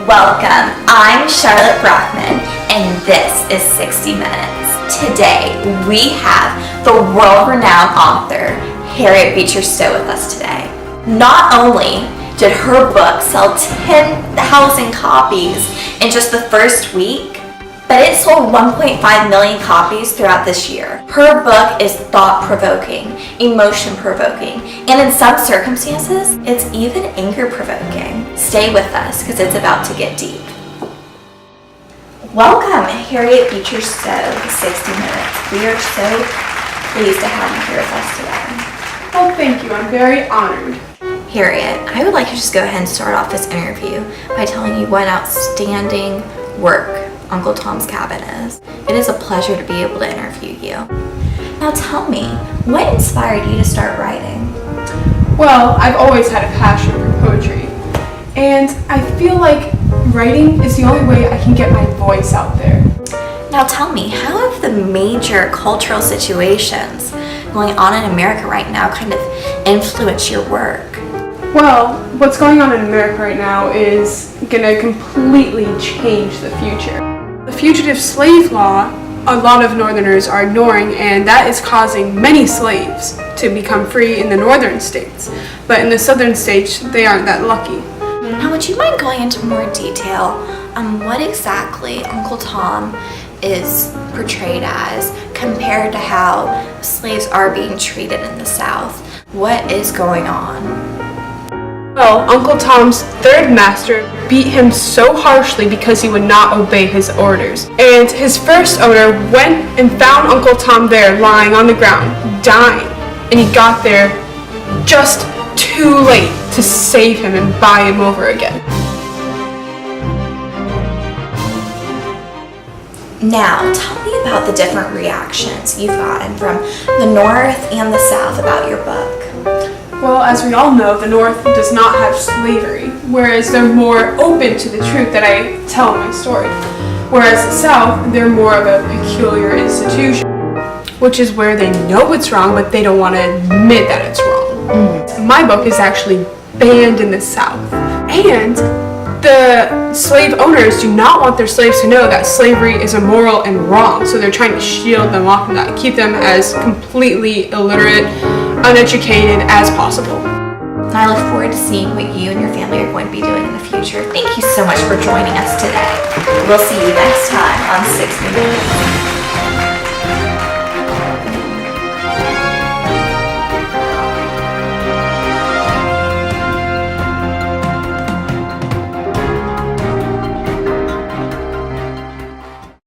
Welcome, I'm Charlotte Brockman, and this is 60 Minutes. Today, we have the world-renowned author, Harriet Beecher Stowe with us today. Not only did her book sell 10,000 copies in just the first week, but it sold 1.5 million copies throughout this year. Her book is thought-provoking, emotion-provoking, and in some circumstances, it's even anger-provoking. Stay with us, because it's about to get deep. Welcome, Harriet Beecher Stowe, to 60 Minutes. We are so pleased to have you here with us today. Well, thank you. I'm very honored. Harriet, I would like to just go ahead and start off this interview by telling you what outstanding work Uncle Tom's Cabin is. It is a pleasure to be able to interview you. Now tell me, what inspired you to start writing? Well, I've always had a passion for poetry, and I feel like writing is the only way I can get my voice out there. Now tell me, how have the major cultural situations going on in America right now kind of influenced your work? Well, what's going on in America right now is going to completely change the future. The fugitive slave law, a lot of Northerners are ignoring, and that is causing many slaves to become free in the northern states. But in the southern states, they aren't that lucky. Now, would you mind going into more detail on what exactly Uncle Tom is portrayed as compared to how slaves are being treated in the South? What is going on? Well, Uncle Tom's third master beat him so harshly because he would not obey his orders. And his first owner went and found Uncle Tom there lying on the ground, dying. And he got there just too late to save him and buy him over again. Now, tell me about the different reactions you've gotten from the North and the South about your book. Well, as we all know, the North does not have slavery, whereas they're more open to the truth that I tell in my story. Whereas the South, they're more of a peculiar institution, which is where they know it's wrong, but they don't want to admit that it's wrong. My book is actually banned in the South, and the slave owners do not want their slaves to know that slavery is immoral and wrong, so they're trying to shield them off from that, keep them as completely illiterate, uneducated as possible. I look forward to seeing what you and your family are going to be doing in the future. Thank you so much for joining us today. We'll see you next time on 60 Minutes.